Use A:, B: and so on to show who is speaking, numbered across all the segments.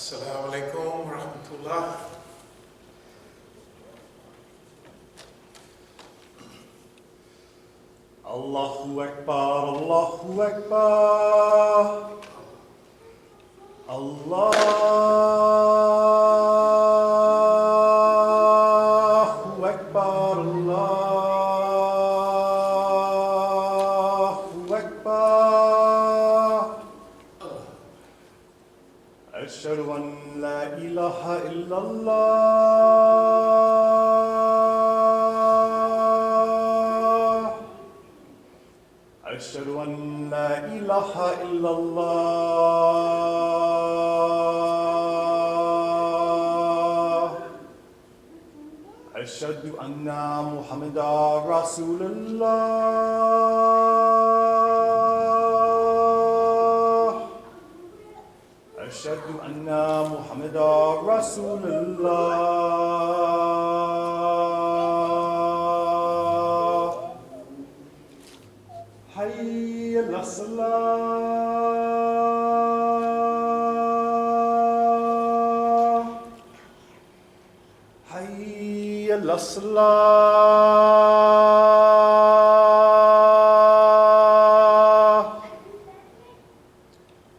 A: Assalamu alaikum wa rahmatullah.
B: Allahu Akbar, Allahu Akbar. Allahu Akbar, Allahu Akbar. Ashhadu an la ilaha illallah. أشهد أن لا إله إلا الله أشهد أن محمدا رسول الله أشهد أن محمدا رسول الله حي على الصلاة حي على الصلاة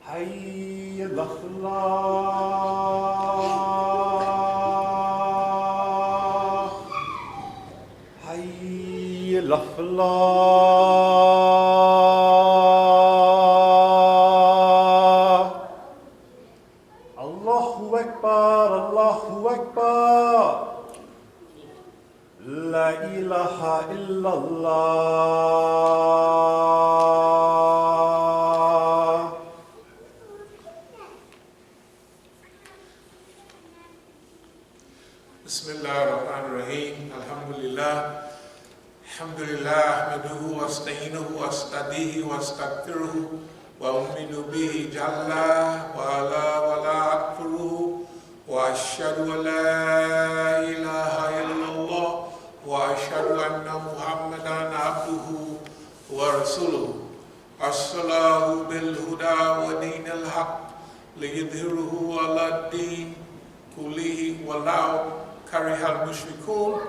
B: حي على الفلاح حي على الفلاح Allahu Akbar, Allahu Akbar. La ilaha illallah.
A: Bismillah ar-Rahman ar-Rahim. Alhamdulillah. Alhamdulillah. Ahmaduhu wa asta'inuhu wa astadihi wa astaghfiruhu. وأؤمن به جل وعلا ولا أكفره وأشهد أن لا إله إلا الله وأشهد أن محمدا عبده ورسوله أرسله بالهدى ودين الحق ليظهره على الدين كله ولو كره المشركون.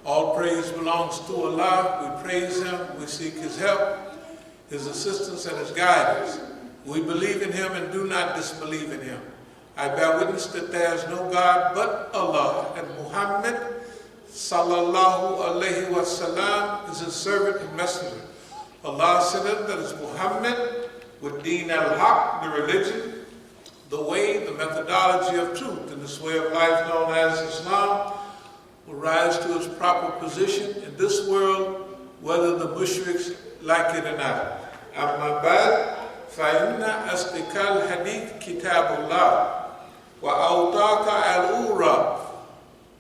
A: All praise belongs to Allah. We praise Him. We seek His help, His assistance, and His guidance. We believe in Him and do not disbelieve in Him. I bear witness that there is no God but Allah, and Muhammad sallallahu alaihi wasallam is His servant and messenger. Allah sent him, that is Muhammad, with Deen al-Haq, the religion, the way, the methodology of truth, and this way of life known as Islam will rise to its proper position in this world, whether the mushriks like it or not. أما بعد فإن أصدق الحديث كتاب الله وأوثق الأمور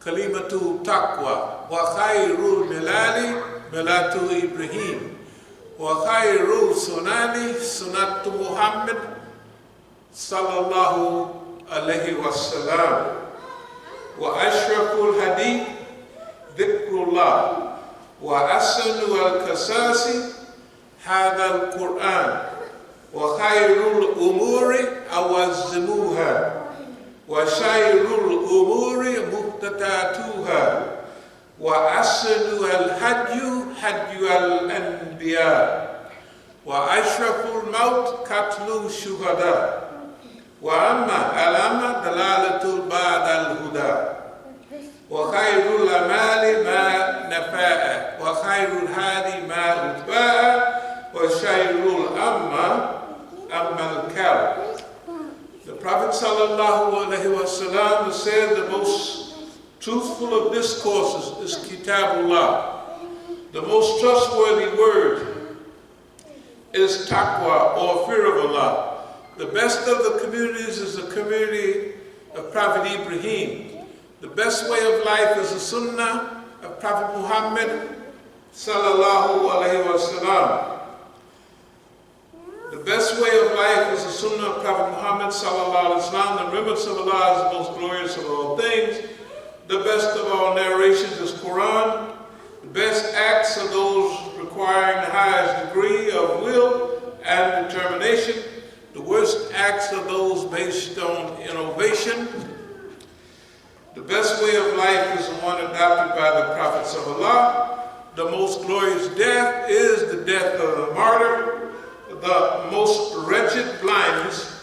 A: كلمة التقوى وخير الملال ملة إبراهيم وخير السنن سنة محمد صلى الله عليه وسلم وأشرف الحديث ذكر الله وأحسن القصص هذا القرآن وخير الأمور أوزنوها وشر الأمور محدثاتها وأحسن الهدي هدي الأنبياء وأشرف الموت قتل الشهداء وأما الأمة دلالة بعد الهدى وخير الأعمال ما نفاء وخير الهادي ما أتباع وشر الأمة أما الكلب. The Prophet sallallahu alaihi wasallam said the most truthful of discourses is Kitabullah. The most trustworthy word is taqwa, or fear of Allah. The best of the communities is the community of Prophet Ibrahim. The best way of life is the sunnah of Prophet Muhammad sallallahu alaihi wasallam. The best way of life is the sunnah of Prophet Muhammad sallallahu alaihi wasallam. The remembrance of Allah is the most glorious of all things. The best of all narrations is Quran. The best acts are those requiring the highest degree of will and determination. The worst worst acts are those based on innovation. The best way of life is the one adopted by the prophets of Allah. The most glorious death is the death of the martyr. The most wretched blindness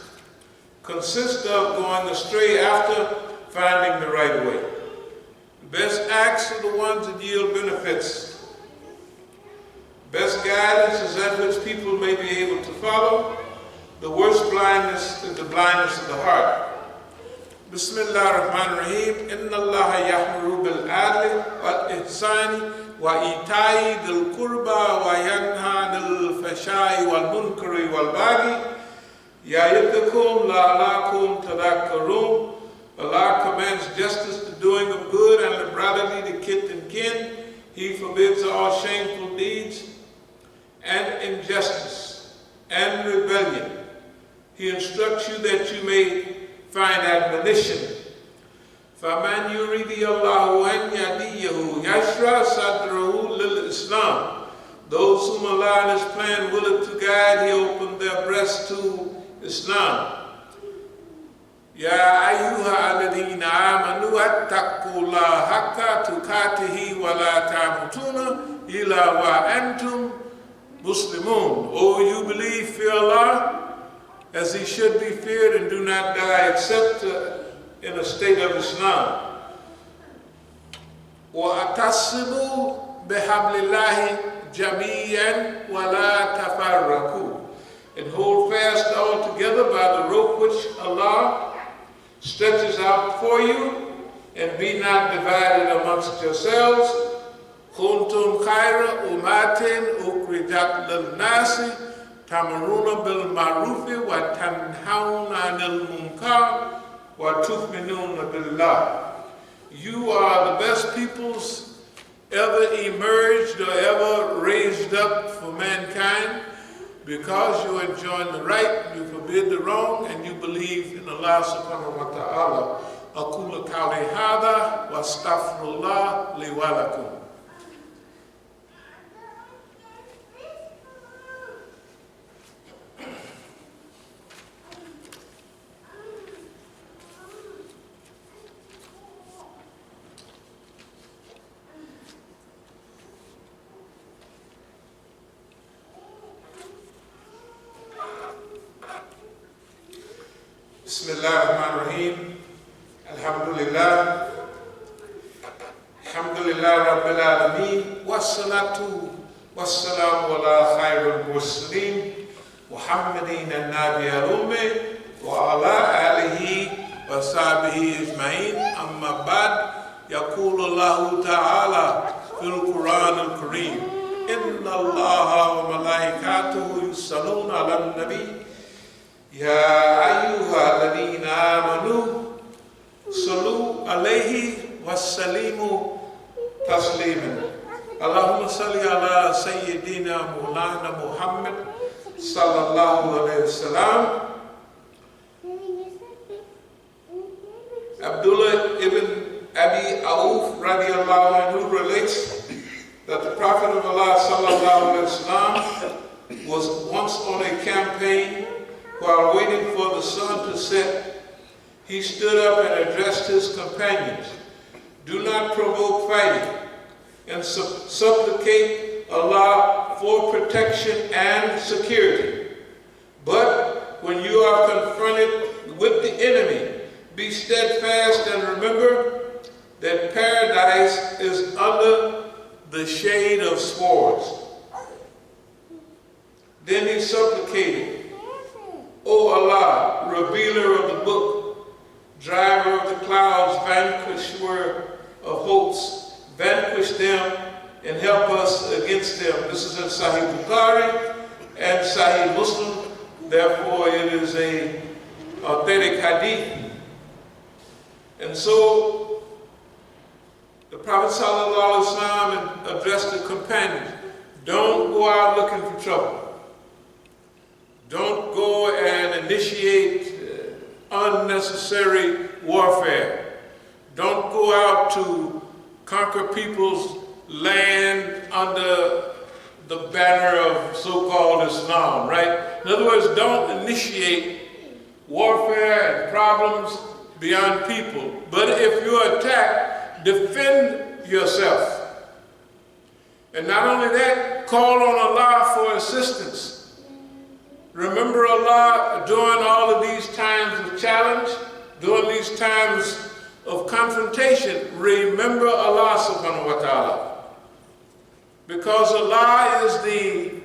A: consists of going astray after finding the right way. The best acts are the ones that yield benefits. Best guidance is that which people may be able to follow. The worst blindness is the blindness of the heart. Bismillah ar-Rahman ar-Rahim. Inna Allah yahmuru bil-adli wal-ihsani وَإِيتَاءِ ذِي الْقُرْبَى وَيَنْهَى عَنِ الْفَحْشَاءِ وَالْمُنكَرِ وَالْبَغْيِ يَعِظُكُمْ لَعَلَّكُمْ تَذَكَّرُونَ. Allah commands justice, the doing of good, and the brotherly to kith and kin. He forbids all shameful deeds and injustice and rebellion. He instructs you that you may find admonition. فَمَنْ يُرِيدِ اللَّهُ أَنْ يَهْدِيَهُ يَشْرَحْ صَدْرَهُ لِلْإِسْلَامِ. Those whom Allah in His plan willeth to guide, He opened their breasts to Islam. يَا أَيُّهَا الَّذِينَ آمَنُوا اتَّقُوا اللَّهَ حَقَّ تُقَاتِهِ وَلَا تَمُوتُنَّ إِلَّا وَأَنْتُمْ مُسْلِمُونَ. O you believe, fear Allah as He should be feared, and do not die except in a state of Islam. وَأَتَصِّمُوا بِحَبْلِ اللَّهِ جَمِيعًا وَلَا تَفَرَّقُوا. And hold fast all together by the rope which Allah stretches out for you, and be not divided amongst yourselves. كُنْتُمْ خَيْرَ أُمَّةٍ أُخْرِجَتْ لِلنَّاسِ تَأْمُرُونَ بِالْمَعْرُوفِ وَتَنْهَوْنَ عَنِ الْمُنكَرِ وَتُؤْمِنُونَ بِاللَّهِ. You are the best peoples ever emerged or ever raised up for mankind, because you enjoin the right, you forbid the wrong, and you believe in Allah subhanahu wa ta'ala. أَقُولُ قَوْلِي هَذَا وَأَسْتَغْفِرُ اللَّهَ لِي وَلَكُمْ. Bismillah ar-Rahman ar-Rahim. Alhamdulillah. Alhamdulillah Rabbil Alameen. Wassalatu wassalamu ala khairul mursaleen. Muhammadin an-Nabi al-Ummi wa ala alihi wa sahbihi ajma'in. Amma ba'd. Yaqul Allah ta'ala fil Quran al-Kareem. Inna Allah wa malaikatuhu yusalluna ala nabi. يا أيها الذين آمنوا صلوا عليه وسلموا تسليما. اللهم صل على سيدنا مولانا محمد صلى الله عليه وسلم. Abdullah ibn Abi Auf radiallahu anhu relates that the Prophet of Allah sallallahu alaihi wasallam was once on a campaign. While waiting for the sun to set, he stood up and addressed his companions. Do not provoke fighting, and supplicate Allah for protection and security. But when you are confronted with the enemy, be steadfast and remember that paradise is under the shade of swords. Then he supplicated, O Allah, revealer of the book, driver of the clouds, vanquisher of hopes, vanquish them and help us against them. This is in Sahih Bukhari and Sahih Muslim. Therefore, it is an authentic hadith. And so, the Prophet ﷺ addressed the companions, don't go out looking for trouble. Don't go and initiate unnecessary warfare. Don't go out to conquer people's land under the banner of so-called Islam, right? In other words, don't initiate warfare and problems beyond people. But if you're attacked, defend yourself. And not only that, call on Allah for assistance. Remember Allah during all of these times of challenge, during these times of confrontation. Remember Allah subhanahu wa ta'ala. Because Allah is the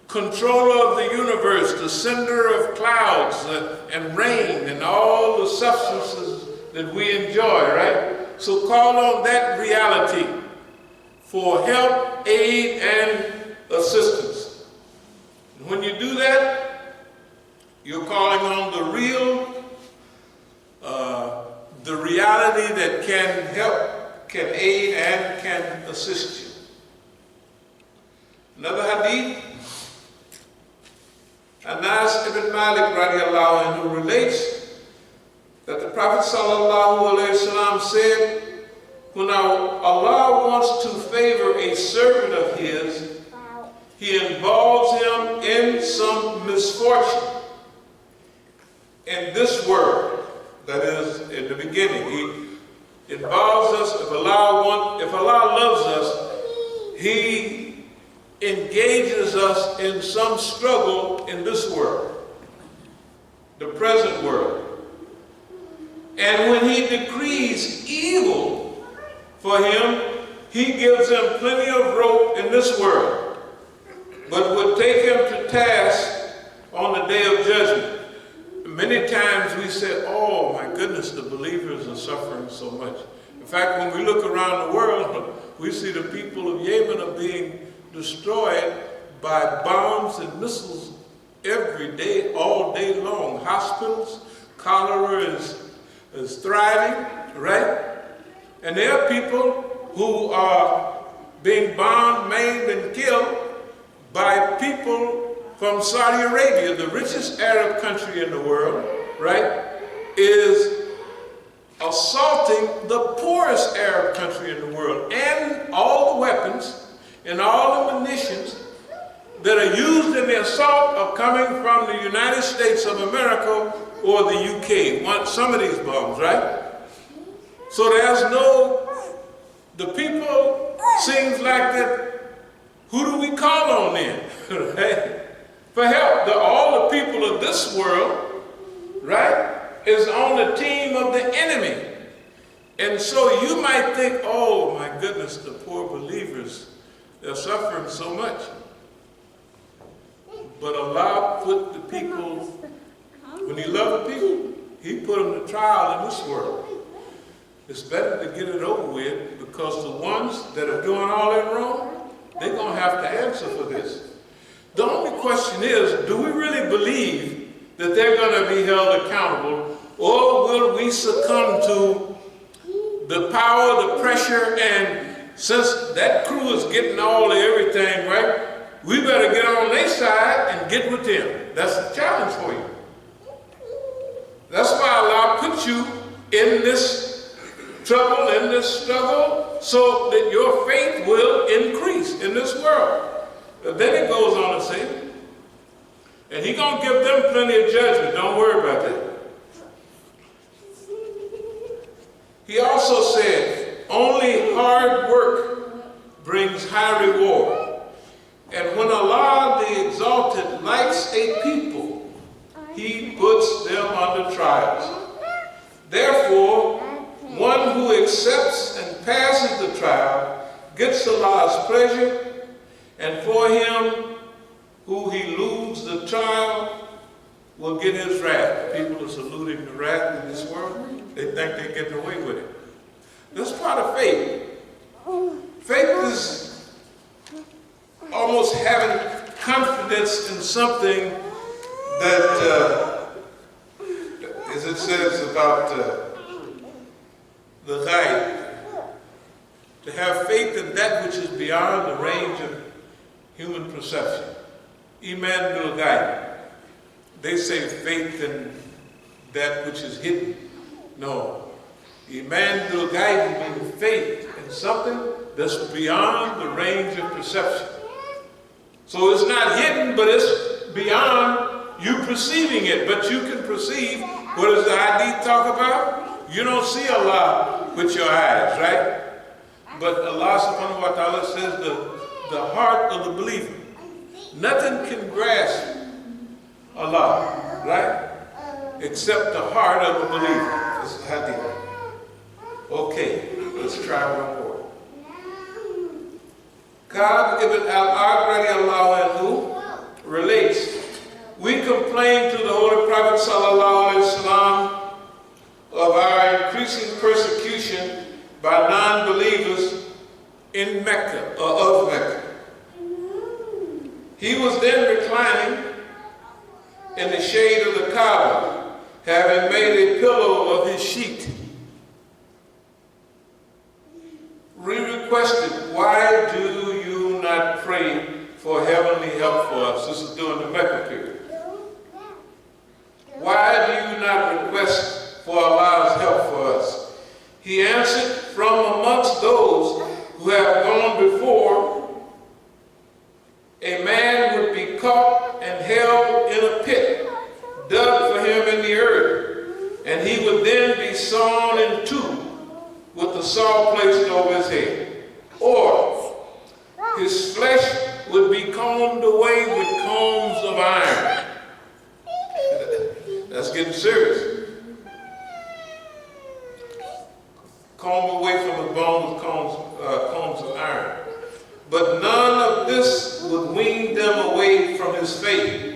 A: controller of the universe, the sender of clouds and rain and all the substances that we enjoy, right? So call on that reality for help, aid, and assistance. And when you do that, you're calling on the reality that can help, can aid, and can assist you. Another hadith, Anas ibn Malik radiallahu anhu relates that the Prophet sallallahu alaihi wasallam said, when Allah wants to favor a servant of his, he involves him in some misfortune. In this world, that is, in the beginning, he involves us. If Allah loves us, he engages us in some struggle in this world, the present world. And when he decrees evil for him, he gives him plenty of rope in this world, but would take him to task on the day of judgment. Many times we say, oh my goodness, the believers are suffering so much. In fact, when we look around the world, we see the people of Yemen are being destroyed by bombs and missiles every day, all day long. Hospitals, cholera is thriving, right? And there are people who are being bombed, maimed, and killed by people from Saudi Arabia, the richest Arab country in the world, right, is assaulting the poorest Arab country in the world. And all the weapons and all the munitions that are used in the assault are coming from the United States of America or the UK, some of these bombs, right? So the people, seems like that, who do we call on then, right? For help. All the people of this world, right, is on the team of the enemy. And so you might think, oh my goodness, the poor believers, they're suffering so much. But Allah put the people, when he loved the people, he put them to trial in this world. It's better to get it over with, because the ones that are doing all that wrong, they're going to have to answer for this. The only question is, do we really believe that they're going to be held accountable, or will we succumb to the power, the pressure, and since that crew is getting all of everything, right, we better get on their side and get with them. That's the challenge for you. That's why Allah put you in this trouble, in this struggle, so that your faith will increase in this world. Then it goes on to say, and he's going to give them plenty of judgment. Don't worry about that. He also said, only hard work brings high reward. And when Allah the Exalted likes a people, he puts them under trials. Therefore, one who accepts and passes the trial gets Allah's pleasure, and for him who he eludes the trial will get his wrath. People are saluting the wrath in this world. They think they're getting away with it. That's part of faith. Faith is almost having confidence in something that, as it says about the ghaib, to have faith in that which is beyond the range of human perception. Iman bil ghaib. They say faith in that which is hidden. No. Iman bil ghaib means faith in something that's beyond the range of perception. So it's not hidden, but it's beyond you perceiving it, but you can perceive. What does the hadith talk about? You don't see Allah with your eyes, right? But Allah subhanahu wa ta'ala says the heart of the believer. Nothing can grasp Allah, right? Except the heart of the believer. This is hadith. Okay, let's try one more. Ka'b ibn al-Arq radiallahu anhu relates, we complained to the Holy Prophet sallallahu alaihi wasallam of our increasing persecution by non-believers in Mecca, or of Mecca. He was then reclining in the shade of the Kaaba, having made a pillow of his sheet. We requested, why do you not pray for heavenly help for us? This is during the Mecca period. Why do you not request for Allah's help for us? He answered, from amongst those who have gone before, a man would be caught and held in a pit, dug for him in the earth, and he would then be sawn in two with the saw placed over his head. Or his flesh would be combed away with combs of iron. That's getting serious. Comb away from his bones with combs of iron. But none of this would wean them away from his faith.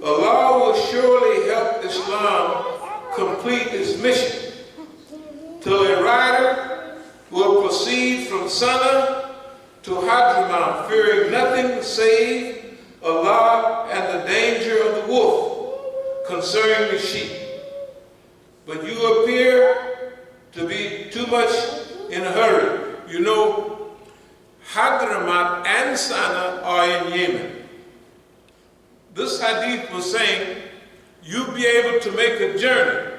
A: Allah will surely help Islam complete its mission, till a rider will proceed from Sana to Hadramaut, fearing nothing save Allah and the danger of the wolf concerning the sheep. But you appear to be too much in a hurry. You know, Hadramaut and Sana are in Yemen. This hadith was saying you'll be able to make a journey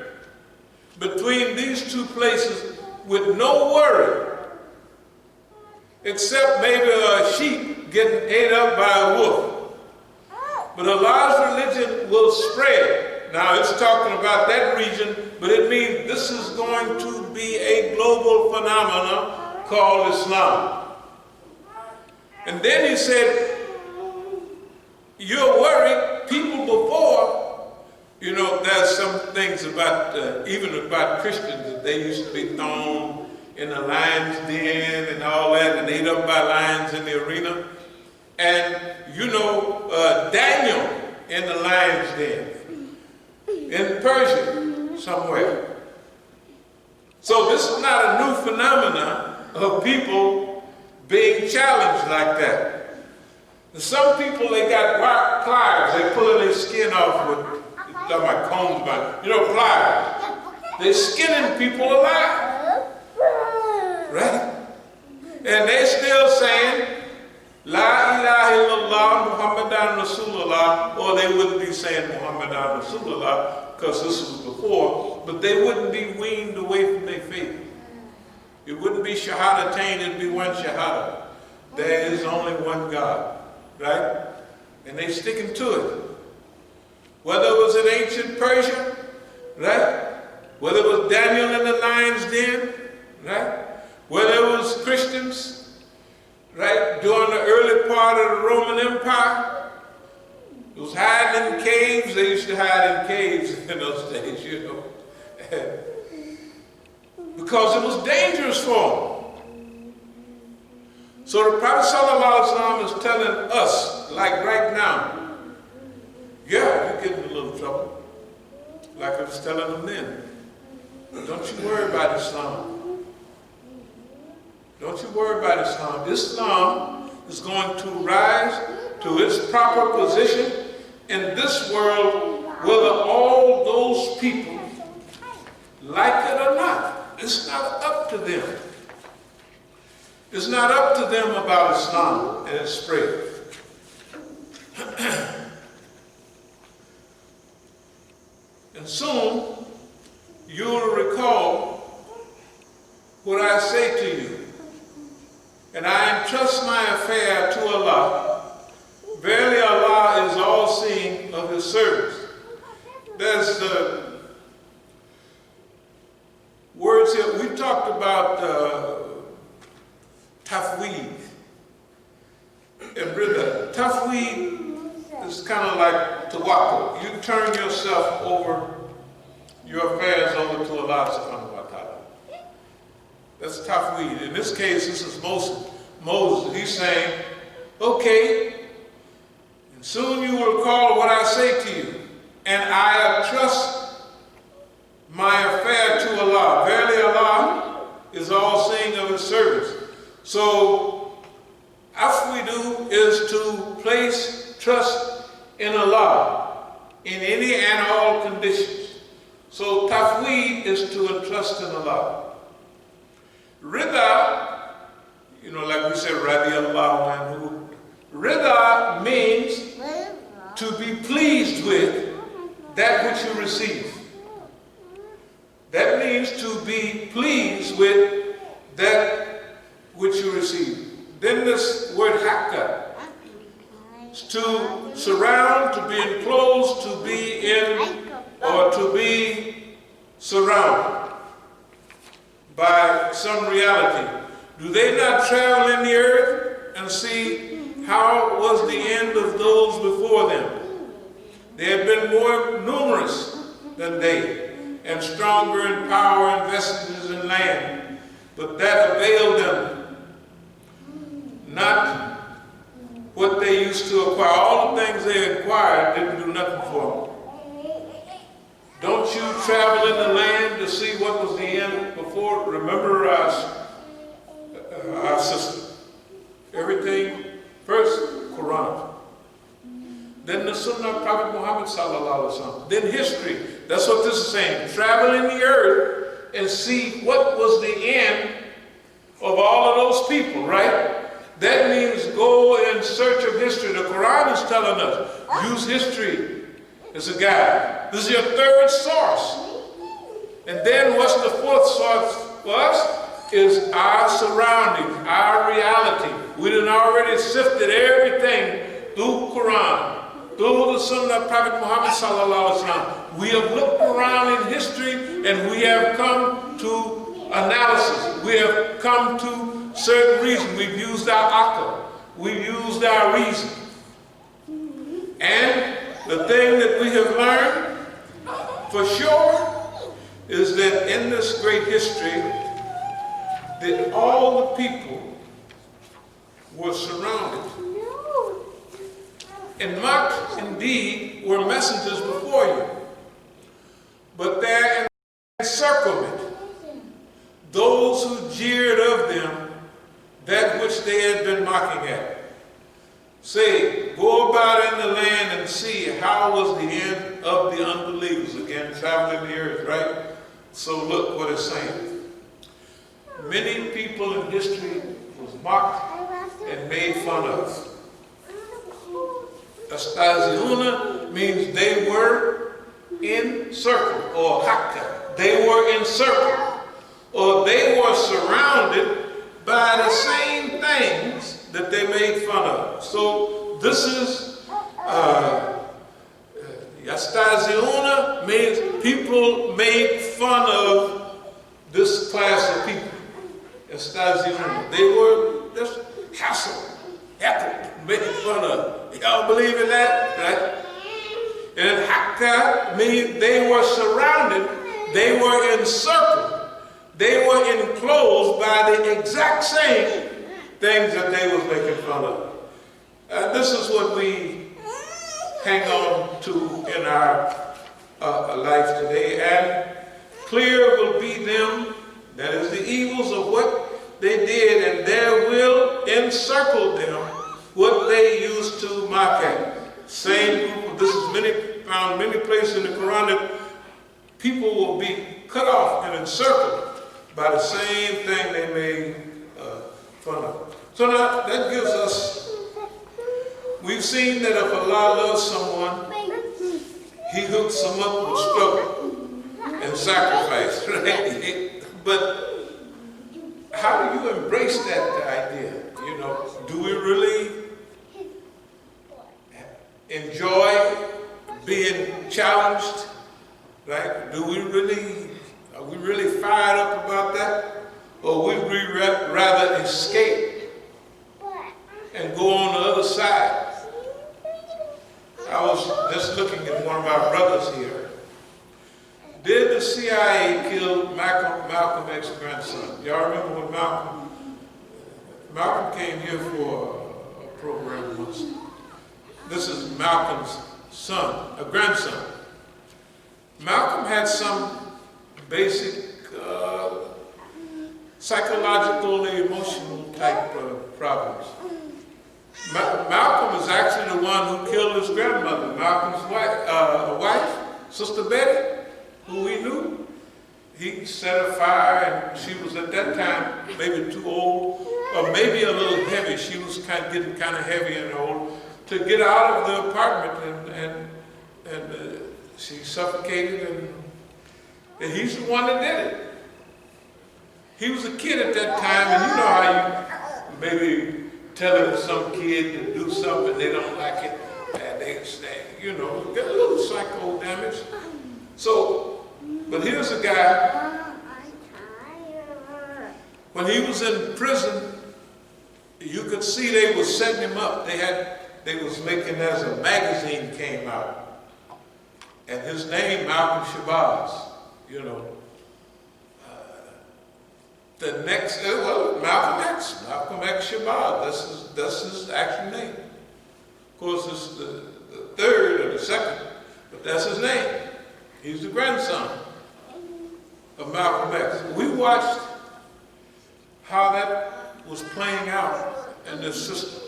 A: between these two places with no worry, except maybe a sheep getting ate up by a wolf. But Allah's religion will spread. Now it's talking about that region, but it means this is going to be a global phenomenon called Islam. And then he said, you're worried, people before, you know, there's some things about, even about Christians, that they used to be thrown in the lion's den and all that, and ate up by lions in the arena. And, you know, Daniel in the lion's den, in Persia somewhere. So this is not a new phenomenon of people being challenged like that. Some people, they got white pliers, they pulling their skin off with, talking about combs, but you know, pliers. They're skinning people alive, right? And they still saying, La ilaha illallah Muhammadan Rasulullah, or they wouldn't be saying Muhammadan Rasulullah, because this was before, but they wouldn't be weaned away from their faith. It wouldn't be shahadatain, it'd be one shahada. There is only one God. Right? And they sticking to it. Whether it was in ancient Persia, right? Whether it was Daniel in the lion's den, right? Whether it was Christians, right? During the early part of the Roman Empire, it was hiding in caves. They used to hide in caves in those days, you know. Because it was dangerous for them. So the Prophet ﷺ is telling us, like right now, yeah, you're getting in a little trouble. Like I was telling them then. Don't you worry about Islam. Don't you worry about Islam. Islam is going to rise to its proper position in this world, whether all those people like it or not. It's not up to them. It's not up to them about Islam and its spread. And soon, you'll recall what I say to you. And I entrust my affair to Allah. Verily Allah is all-seeing of His servants. Tawheed is kind of like tawakkul. You turn yourself over, your affairs over to Allah subhanahu wa ta'ala. That's Tawheed. In this case, this is Moses. He's saying, okay, and soon you will recall what I say to you, and I trust my affair to Allah. Verily Allah is all seeing of his servants. So, afwidu is to place trust in Allah in any and all conditions. So, tafweed is to entrust in Allah. Rida, like we said, radiyallahu anhu. Rida means to be pleased with that which you receive. That means to be pleased with that which you receive. Then this word hakka is to surround, to be enclosed, to be in, or to be surrounded by some reality. Do they not travel in the earth and see how was the end of those before them? They had been more numerous than they, and stronger in power and vestiges in land, but that availed them not what they used to acquire. All the things they acquired didn't do nothing for them. Don't you travel in the land to see what was the end before? Remember our system. Everything, first, Quran. Then the Sunnah of Prophet Muhammad sallallahu alaihi wasallam. Then history. That's what this is saying. Travel in the earth and see what was the end of all of those people, right? That means go in search of history. The Quran is telling us, use history as a guide. This is your third source. And then what's the fourth source for us? Is our surroundings, our reality. We done already sifted everything through Quran, through the Sunnah of Prophet Muhammad sallallahu alaihi wasallam. We have looked around in history and we have come to analysis. We have come to certain reason. We've used our akal. We've used our reason. And the thing that we have learned for sure is that in this great history, that all the people were surrounded. And Makkah, indeed, were messengers before you. But their encirclement, those who jeered of them that which they had been mocking at, say, go about in the land and see how was the end of the unbelievers. Again, traveling the earth, right? So look what it's saying. Many people in history was mocked and made fun of. Astaziuna means they were encircled, or hakka. They were encircled, or they were surrounded by the same things that they made fun of. So this is Yastaziuna means people made fun of this class of people. Yastaziuna. They were just heckled, making fun of. Y'all believe in that? Right? And hakka means they were surrounded, they were encircled, they were enclosed by the exact same things that they was making fun of. This is what we hang on to in our life today. And clear will be them, that is the evils of what they did, and there will encircle them what they used to mock at. Same group, this is found many places in the Quran that people will be cut off and encircled by the same thing they made fun of. So now that gives us, we've seen that if Allah loves someone, He hooks them up with struggle and sacrifice, right? But how do you embrace that idea? Do we really enjoy being challenged, right? Are we really fired up about that? Or would we rather escape and go on the other side I was just looking at one of our brothers here. Did the CIA kill Malcolm X's grandson? Y'all remember when Malcolm came here for a program once. This is Malcolm's son, a grandson. Malcolm had some basic psychological and emotional type problems. Malcolm is actually the one who killed his grandmother. Malcolm's wife, Sister Betty, who we knew. He set a fire, and she was at that time maybe too old, or maybe a little heavy. She was getting kind of heavy and old to get out of the apartment, and she suffocated, and he's the one that did it. He was a kid at that time, and you know how you maybe telling some kid to do something, they don't like it, and they say, you know, get a little psycho damage. So, but here's a guy, when he was in prison, you could see they were setting him up. They was making as a magazine came out, and his name, Malcolm Shabazz, you know. The next, Malcolm X Shabazz, that's his actual name. Of course, it's the third or the second, but that's his name. He's the grandson of Malcolm X. We watched how that was playing out in the system.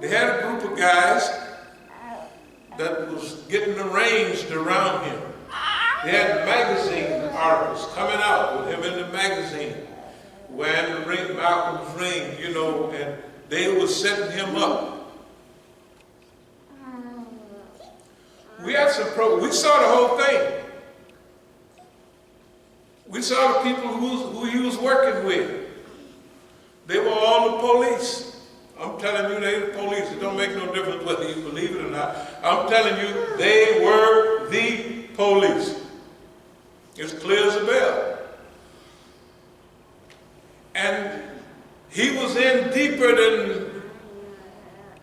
A: They had a group of guys that was getting arranged around him. They had magazine articles coming out with him in the magazine, wearing the ring, Malcolm's ring, you know, and they were setting him up. We had we saw the whole thing. We saw the people who he was working with. They were all the police. I'm telling you, they the police. It don't make no difference whether you believe it or not. I'm telling you, they were the police. It's clear as a bell. And he was in deeper than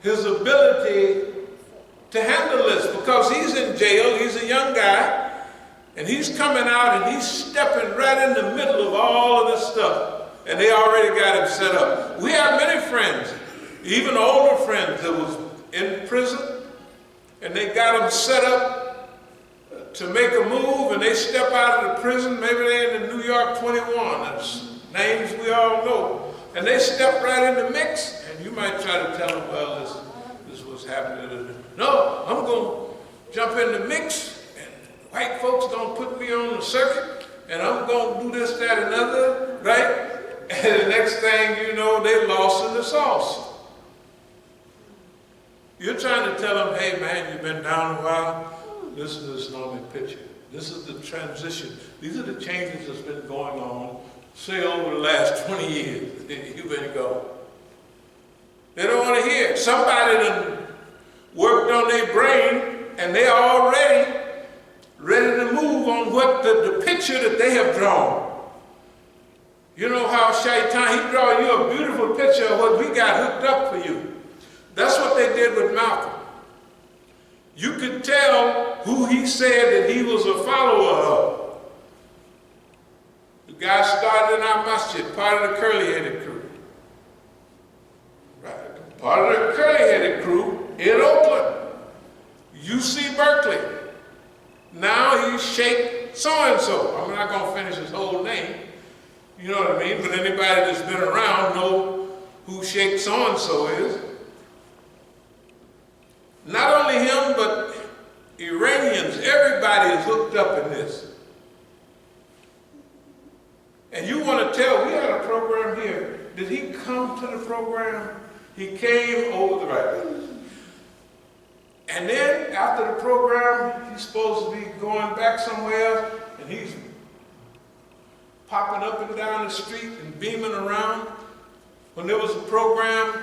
A: his ability to handle this, because he's in jail, he's a young guy, and he's coming out and he's stepping right in the middle of all of this stuff. And they already got him set up. We have many friends, even older friends that was in prison, and they got them set up to make a move, and they step out of the prison. Maybe they're in the New York 21, that's names we all know, and they step right in the mix, and you might try to tell them, well, this was happening. No, I'm going to jump in the mix, and white folks don't put me on the circuit, and I'm going to do this, that, and other, right? And the next thing you know, they lost in the sauce. You're trying to tell them, hey man, you've been down a while. This is the Snowy picture. This is the transition. These are the changes that's been going on, say, over the last 20 years. You better go. They don't want to hear it. Somebody done worked on their brain, and they're already ready to move on what the picture that they have drawn. You know how Shaitan, he draw you a beautiful picture of what we got hooked up for you. That's what they did with Malcolm. You could tell who he said that he was a follower of. The guy started in our masjid, part of the curly-headed crew. Right. Part of the curly-headed crew in Oakland. UC Berkeley. Now he's Sheikh so-and-so. I'm not going to finish his whole name. You know what I mean? But anybody that's been around know who Sheikh so-and-so is. Not only him, but Iranians, everybody is hooked up in this. And you want to tell, we had a program here. Did he come to the program? He came over the right. And then after the program, he's supposed to be going back somewhere else, and he's popping up and down the street and beaming around. When there was a program,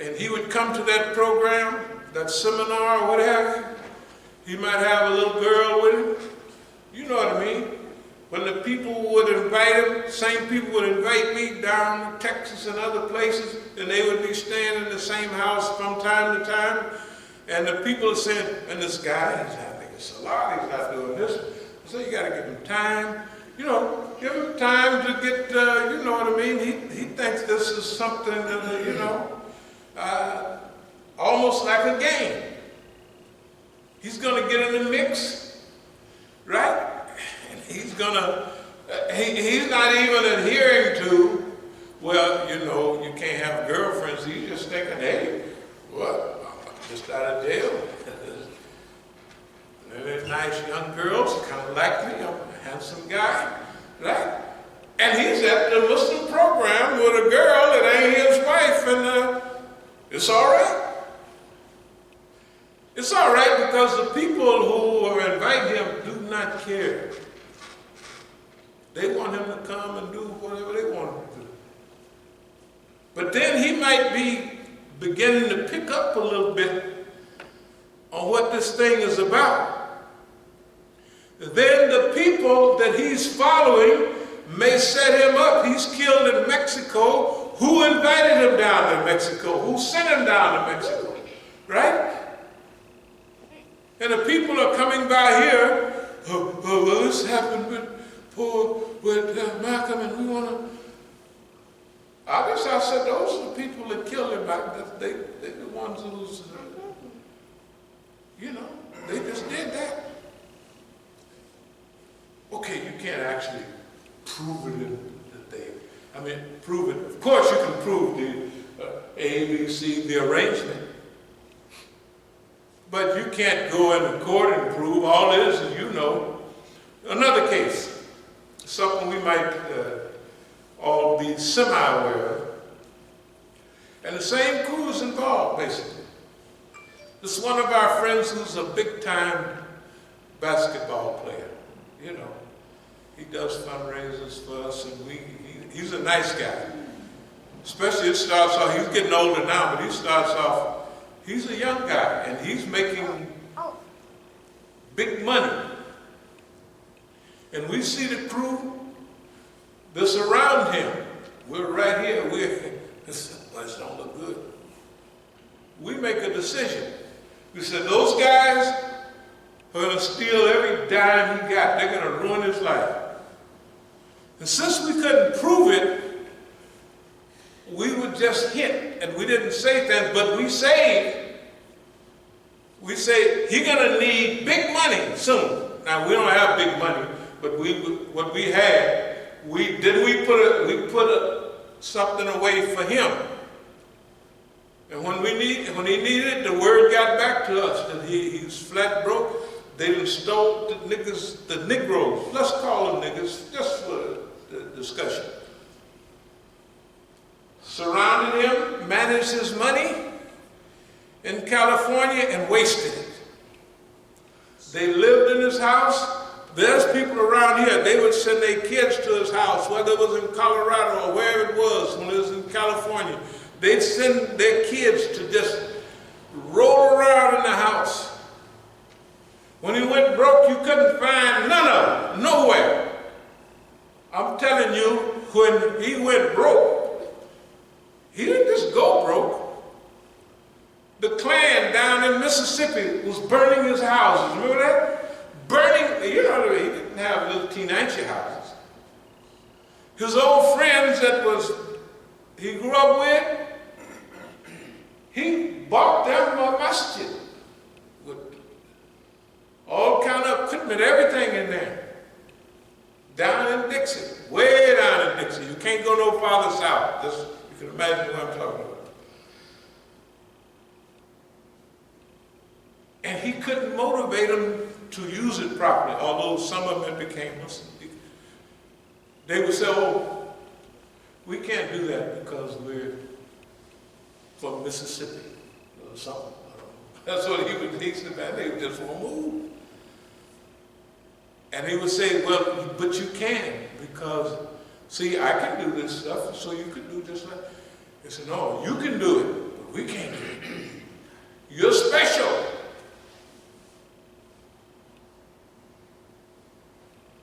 A: and he would come to that program, that seminar or what have you, he might have a little girl with him. You know what I mean? when the people would invite him, same people would invite me down to Texas and other places, and they would be staying in the same house from time to time. And the people are saying, and this guy, he's not making a lot, he's not doing this. So you got to give him time. You know, give him time to get, you know what I mean? He thinks this is something that, you know, almost like a game. He's going to get in the mix, right? And he's going to, he's not even adhering to, well, you know, you can't have girlfriends. He's just thinking, hey, what? I'm just out of jail. They're nice young girls, kind of like me. I'm a handsome guy, right? And he's at the Muslim program with a girl that ain't his wife, and it's all right. It's all right because the people who invite him do not care. They want him to come and do whatever they want him to do. But then he might be beginning to pick up a little bit on what this thing is about. Then the people that he's following may set him up. He's killed in Mexico. Who invited him down to Mexico? Who sent him down to Mexico? Right? And the people are coming by here. Well, this happened with Malcolm, and we want to. I said, those are the people that killed him. They're the ones who's, you know, they just did that. Okay, you can't actually prove it in the thing. I mean, prove it. Of course, you can prove the A, B, C, the arrangement. But you can't go into court and prove. All it is you know. Another case, something we might all be semi-aware of. And the same crew is involved, basically. This is one of our friends who's a big-time basketball player. You know, he does fundraisers for us, and he's a nice guy. Especially it starts off, he's getting older now, but he starts off, he's a young guy, and he's making big money. And we see the crew that's around him. We're right here, this don't look good. We make a decision. We said, those guys are going to steal every dime he got. They're going to ruin his life. And since we couldn't prove it, we would just hit, and we didn't say that, but we say he's going to need big money soon. Now, we don't have big money, but what we had, we put something away for him. And when he needed it, the word got back to us that he's flat broke. They done stole the Negroes, let's call them niggas, just for the discussion. Surrounded him, managed his money in California and wasted it. They lived in his house. There's people around here, they would send their kids to his house, whether it was in Colorado or wherever it was when it was in California. They'd send their kids to just roll around in the house. When he went broke, you couldn't find none of them, nowhere. I'm telling you, when he went broke, he didn't just go broke. The Klan down in Mississippi was burning his houses. Remember that? Burning, you know, he didn't have little teenage houses. His old friends he grew up with, he bought them a masjid with all kind of equipment, everything in there. Down in Dixie, way down in Dixie. You can't go no farther south. You can imagine what I'm talking about. And he couldn't motivate them to use it properly, although some of them became Muslim. They would say, oh, we can't do that because we're from Mississippi or something. That's what he would teach them, and they just won't move. And he would say, well, but you can, because, see, I can do this stuff, so you can do just like. He said, no, you can do it, but we can't do it. You're special.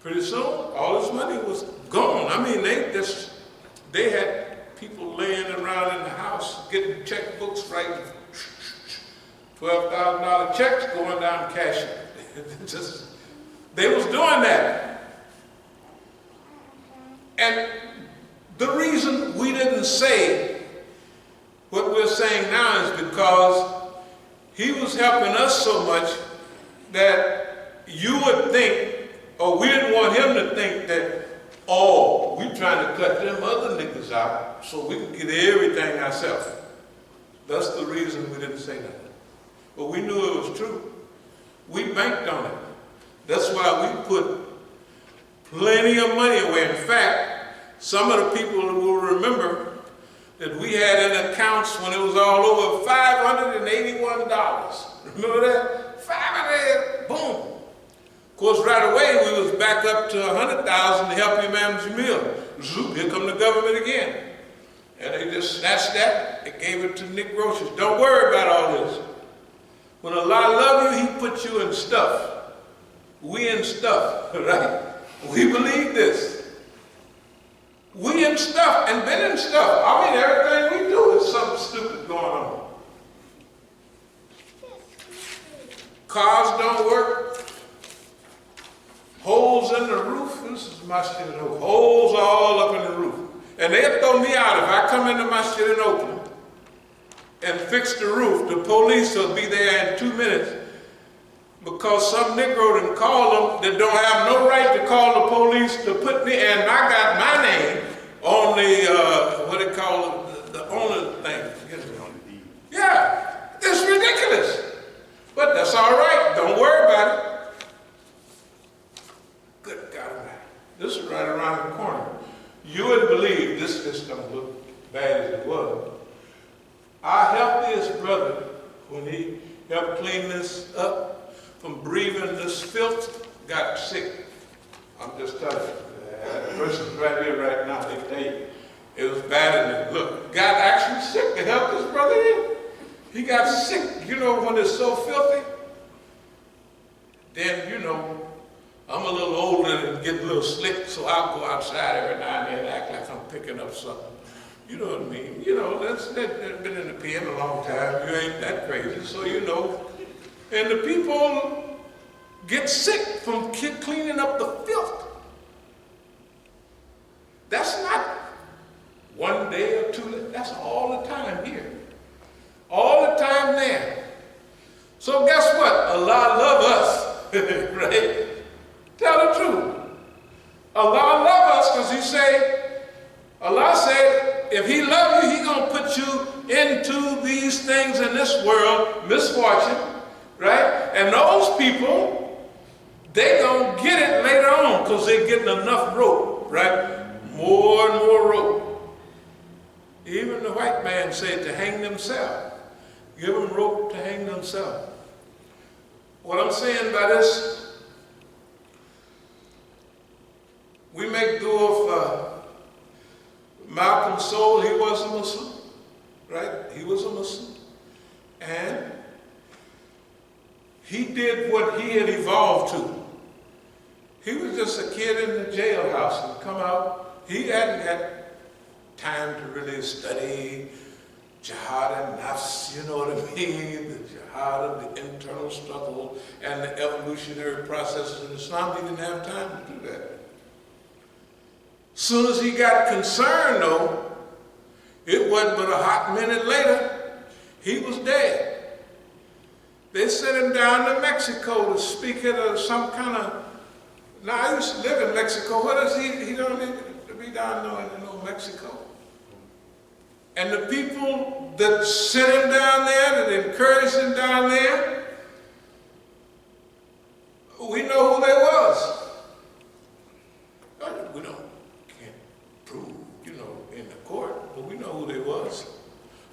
A: Pretty soon, all his money was gone. I mean, they had people laying around in the house getting checkbooks, writing $12,000 checks, going down cashing. They was doing that. And the reason we didn't say what we're saying now is because he was helping us so much that you would think, or we didn't want him to think that, oh, we're trying to cut them other niggas out so we can get everything ourselves. That's the reason we didn't say that. But we knew it was true. We banked on it. That's why we put plenty of money away. In fact, some of the people will remember that we had in accounts when it was all over $581. Remember that? 500, boom. Of course, right away we was back up to 100,000 to help you manage your meal. Zoop, here come the government again. And they just snatched that and gave it to Nick Groceries. Don't worry about all this. When Allah love you, he put you in stuff. We in stuff, right? We believe this. We in stuff and been in stuff. I mean, everything we do is something stupid going on. Cars don't work. Holes in the roof. This is Masjid in Oakland. Holes all up in the roof. And they'll throw me out if I come into Masjid in Oakland and fix the roof. The police will be there in 2 minutes because some Negro didn't call them that don't have no right to call the police to put me, and I got my name on the, what they call it, the owner thing. Yeah, it's ridiculous. But that's all right. Don't worry about it. Good God, this is right around the corner. You wouldn't believe this just don't look bad as it was. Our healthiest brother, when he helped clean this up from breathing this filth, got sick. I'm just telling you. The person's right here right now, they tell you. It was bad, and look, got actually sick to help this brother in. He got sick, you know, when it's so filthy. Then, you know, I'm a little older and get a little slick, so I'll go outside every now and then and act like I'm picking up something. You know what I mean? You know, that's been in the pen a long time. You ain't that crazy, so you know. And the people get sick from cleaning up the filth. That's not one day or 2 days. That's all the time here. All the time there. So guess what? Allah love us, right? Tell the truth. Allah love us because Allah said, if he love you, he gonna put you into these things in this world, misfortune, right? And those people, they gonna get it later on because they're getting enough rope, right? More and more rope. Even the white man said to hang themselves. Give them rope to hang themselves. What I'm saying by this, we make dua for Malcolm Soul. He was a Muslim, right? He was a Muslim. And he did what he had evolved to. He was just a kid in the jailhouse and come out. He hadn't had time to really study jihad and nafs, you know what I mean? The jihad of the internal struggle and the evolutionary processes in Islam. He didn't have time to do that. Soon as he got concerned, though, it wasn't but a hot minute later, he was dead. They sent him down to Mexico to speak at some kind of, now I used to live in Mexico. What is he don't need to be down there in Mexico. And the people that sent him down there, that encouraged him down there, we know who they was. We can't prove, you know, in the court, but we know who they was.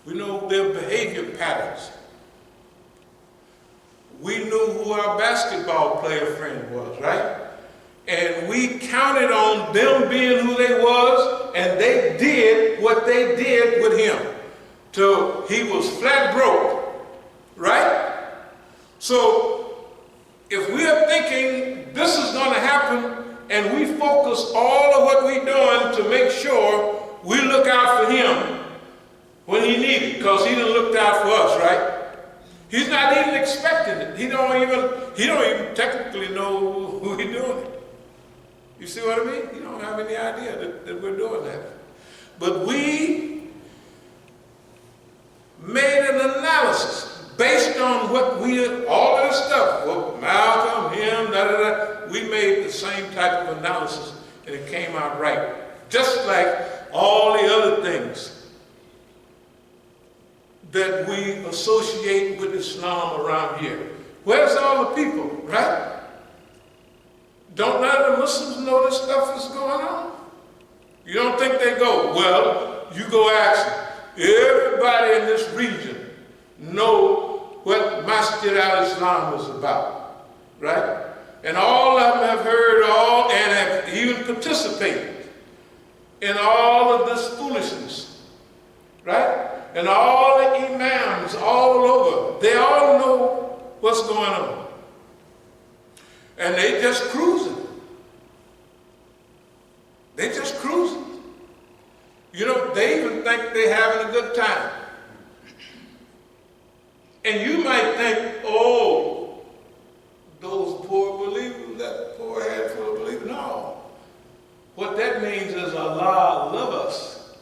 A: We know their behavior patterns. We knew who our basketball player friend was, right? And we counted on them being who they was, and they did what they did with him till he was flat broke, right? So if we are thinking this is going to happen and we focus all of what we're doing to make sure we look out for him when he needs it, because he done looked out for us, right? He's not even expecting it. He don't even technically know who he's doing it. You see what I mean? He don't have any idea that we're doing that. But we made an analysis based on what all of this stuff, well, Malcolm, him, we made the same type of analysis, and it came out right. Just like all the other things that we associate with Islam around here. Where's all the people, right? Don't none of the Muslims know this stuff is going on? You don't think they go? Well, you go ask them. Everybody in this region know what Masjid al-Islam is about, right? And all of them have heard and have even participated in all of this foolishness, right? And all the imams all over, they all know what's going on. And they just cruising. They just cruising. You know, they even think they're having a good time. And you might think, oh, those poor believers, that poor handful of believers. No. What that means is Allah loves us.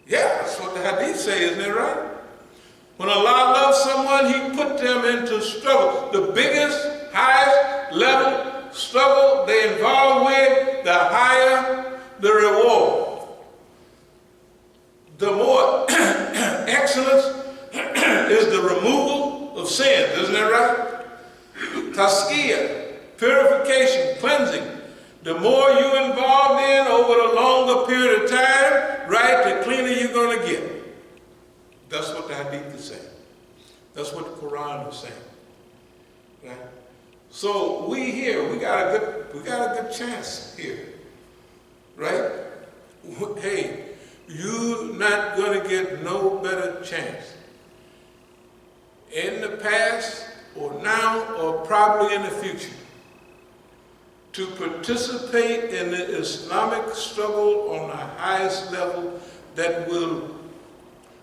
A: Yeah, that's what the hadith says, isn't it right? When Allah loves someone, he put them into struggle. The biggest, highest level struggle they involved with, the higher the reward. The more excellence is the removal of sins, isn't that right? Tazkiyah, purification, cleansing. The more you involved in over a longer period of time, right, the cleaner you're going to get. That's what the hadith is saying. That's what the Quran is saying. Right? So we here, we got a good chance here. Right? Hey, you're not going to get no better chance in the past or now or probably in the future to participate in the Islamic struggle on the highest level that will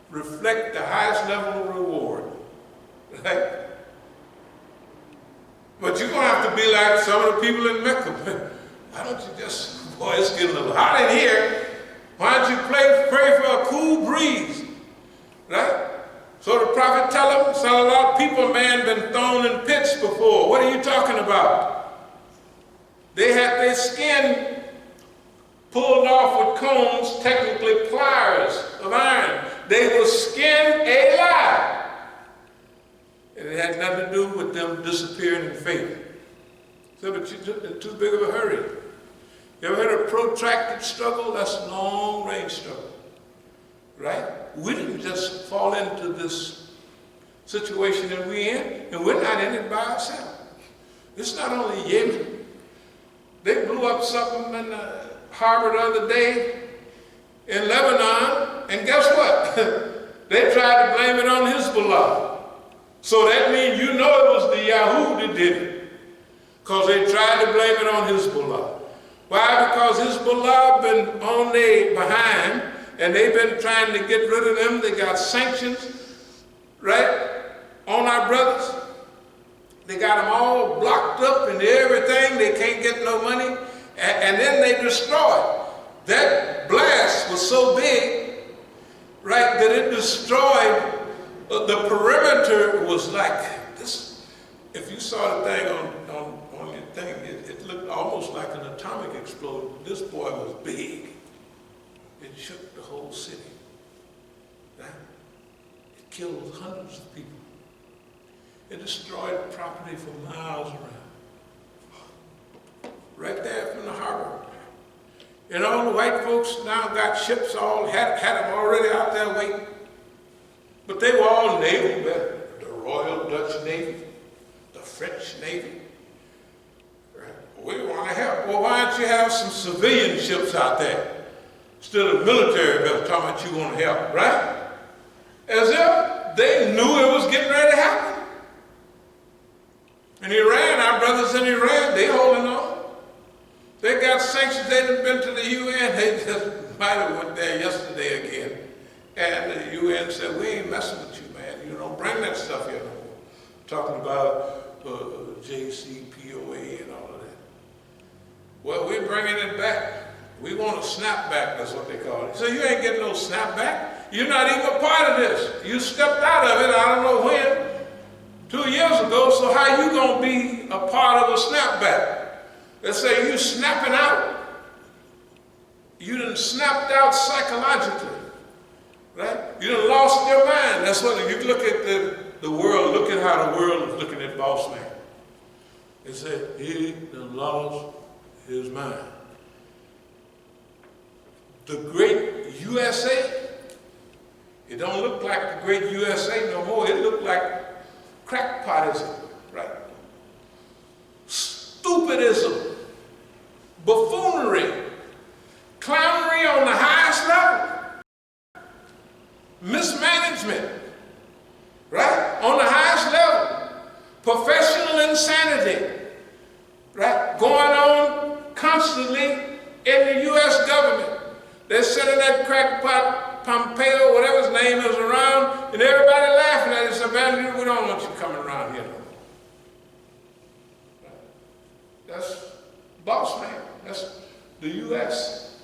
A: reflect the highest level of reward. Right? But you're going to have to be like some of the people in Mecca. Why don't you just, boy, it's getting a little hot in here. Why don't you pray for a cool breeze? Right? So the prophet tell him, so a lot of people, man, been thrown in pits before. What are you talking about? They had their skin pulled off with combs, technically pliers of iron. They were skinned alive. And it had nothing to do with them disappearing in faith. So, but you're in too big of a hurry. You ever heard of protracted struggle? That's a long-range struggle, right? We didn't just fall into this situation that we're in, and we're not in it by ourselves. It's not only Yemen. They blew up something in the harbor the other day in Lebanon, and guess what? They tried to blame it on Hezbollah. So that means you know it was the Yahoo that did it, because they tried to blame it on Hezbollah. Why? Because Hezbollah been on their behind, and they've been trying to get rid of them. They got sanctions, right, on our brothers. They got them all blocked up and everything. They can't get no money. And then they destroyed. That blast was so big, right, that it destroyed. The perimeter was like this. If you saw the thing on your thing, it looked almost like an atomic explosion. This boy was big. It shook the whole city. Right? It killed hundreds of people. It destroyed property for miles around. Right there from the harbor. And all the white folks now got ships had them already out there waiting. But they were all Navy, the Royal Dutch Navy, the French Navy. Right? We want to help. Well, why don't you have some civilian ships out there instead of military vessels talking about you want to help, right? As if they knew it was getting ready to happen. In Iran, our brothers in Iran, they holding on. sanctions, they done been to the UN. They just might have went there yesterday again. And the UN said, we ain't messing with you, man. You don't bring that stuff here no more. Talking about JCPOA and all of that. Well, we're bringing it back. We want a snapback, that's what they call it. So you ain't getting no snapback. You're not even a part of this. You stepped out of it, I don't know when, 2 years ago, so how you gonna be a part of a snapback? Let's say you snapping out. You done snapped out psychologically, right? You done lost your mind. That's what, you look at the world, look at how the world is looking at Boss Man. They say, he done lost his mind. The great USA, it don't look like the great USA no more. It look like crackpotism, right? Stupidism, buffoonery, clownery on the highest level, mismanagement, right? On the highest level, professional insanity, right? Going on constantly in the U.S. government. They're sending that crackpot Pompeo, whatever his name is, around, and everybody laughing at it. Said, man, we don't want you coming around here no more. That's Boss Man. That's the U.S.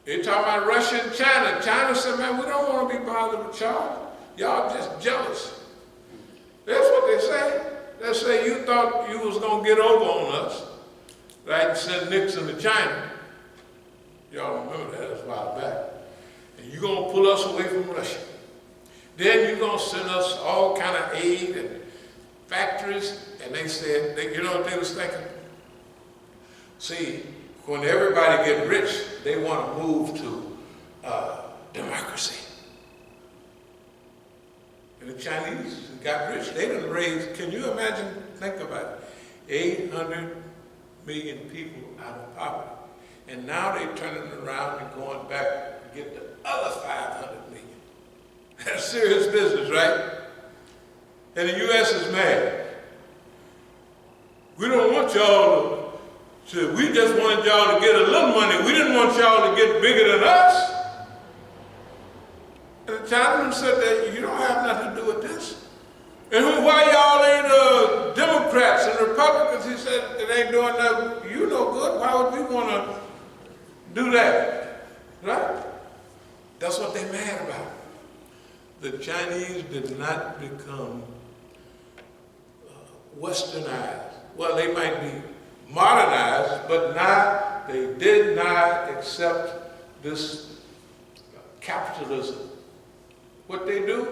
A: They talking about Russia and China. China said, man, we don't want to be bothered with y'all. Y'all just jealous. That's what they say. They say you thought you was going to get over on us, right? Send Nixon to China. Y'all remember that, that's a while back. And you're going to pull us away from Russia. Then you're going to send us all kind of aid and factories. And they said, you know what they was thinking? See, when everybody get rich, they want to move to democracy. And the Chinese got rich. They done raised, can you imagine, think about it, 800 million people out of poverty. And now they're turning around and going back to get the other 500 million. That's serious business, right? And the U.S. is mad. We don't want y'all to, we just wanted y'all to get a little money. We didn't want y'all to get bigger than us. And the Chinaman said that you don't have nothing to do with this. And why y'all ain't Democrats and Republicans? He said, it ain't doing nothing, you no good. Why would we want to do that, right? That's what they're mad about. The Chinese did not become westernized. Well, they might be modernized, but not, they did not accept this capitalism. What they do?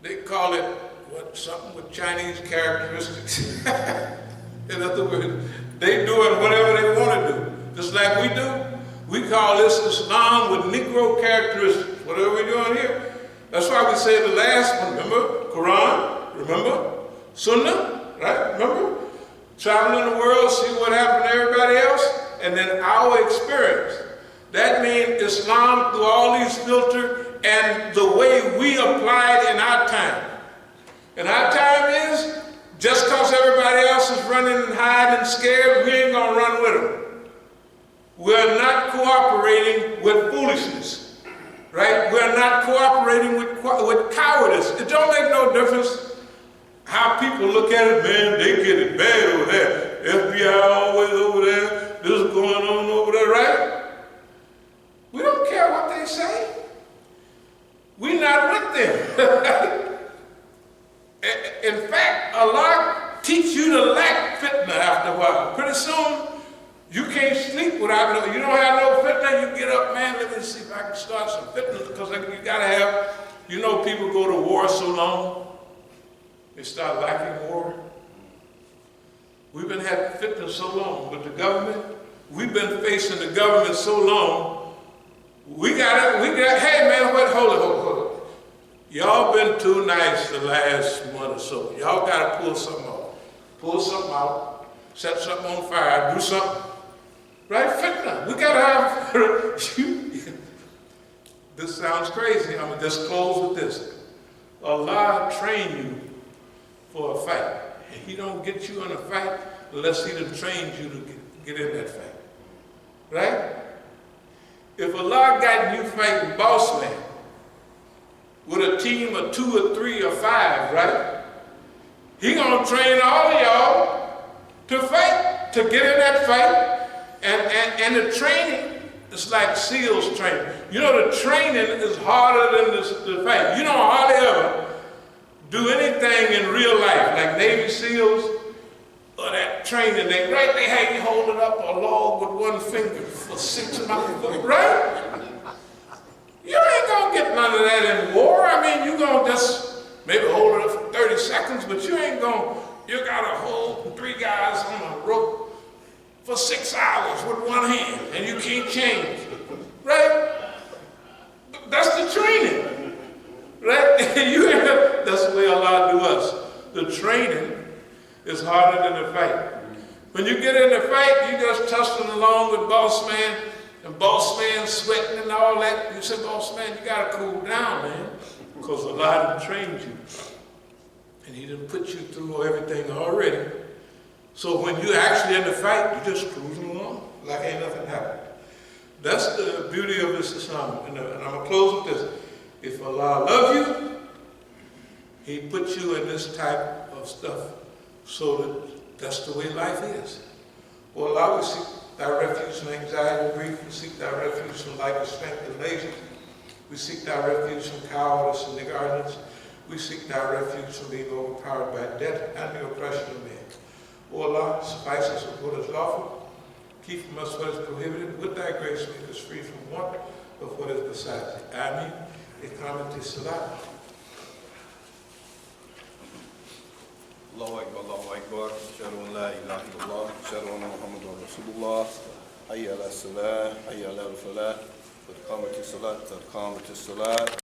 A: They call it something with Chinese characteristics. In other words, they doing whatever they want to do. Just like we do. We call this Islam with Negro characteristics, whatever we're doing here. That's why we say the last one, remember? Quran, remember? Sunnah, right? Remember? Traveling the world, see what happened to everybody else, and then our experience. That means Islam through all these filters and the way we apply it in our time. And our time is, just because everybody else is running and hiding and scared, we ain't gonna run with them. We're not cooperating with foolishness, right? We're not cooperating with cowardice. It don't make no difference how people look at it, man, they get it bad over there. FBI always over there, this is going on over there, right? We don't care what they say. We're not with them. In fact, Allah teach you to lack fitna after a while. Pretty soon, you can't sleep without you don't have no fitna, you get up, man, let me see if I can start some fitna, because you gotta have, you know, people go to war so long, they start lacking war. We've been having fitna so long, but the government, we've been facing the government so long, we got, hey man, hold it. Y'all been too nice the last month or so. Y'all gotta pull something off. Pull something out, set something on fire, do something. Right? Fitna. We gotta have, this sounds crazy. I'm gonna just close with this. Allah train you for a fight. And He don't get you in a fight unless he done trained you to get in that fight. Right? If Allah got you fighting boss man with a team of 2 or 3 or 5, right? He gonna train all of y'all to fight, to get in that fight. And the training is like SEALs training. You know, the training is harder than the fight. You don't hardly ever do anything in real life, like Navy SEALs, or that training, they have you holding up a log with one finger for 6 months, right? You ain't gonna get none of that in war. I mean, you gonna just maybe hold it up for 30 seconds, but you ain't gonna, you gotta hold 3 guys on a rope for 6 hours with one hand, and you can't change, right? That's the training, right? That's the way Allah do us. The training is harder than the fight. When you get in the fight, you just tussling along with boss man, and boss man sweating and all that. You say, boss man, you gotta cool down, man, because Allah done trained you, and he done put you through everything already. So when you're actually in the fight, you're just cruising along like ain't nothing happened. That's the beauty of this Islam. And I'm gonna close with this. If Allah loves you, he puts you in this type of stuff so that's the way life is. Well, Allah, we seek thy refuge from anxiety and grief. We seek thy refuge from lack of strength and laziness. We seek thy refuge from cowardice and negligence. We seek thy refuge from being overpowered by debt and the oppression of men. O Allah, suffice us with what is lawful, keep from us what is prohibited, with thy grace make us free from want of what is beside thee. Ameen. Iqamati salat.
C: Allahu Akbar, Allahu Akbar. Ashhadu an la ilaha illallah, ashhadu anna Muhammadan Rasulullah. Hayya ala salah, hayya ala falah. Qad qamati salat, qad qamati salat.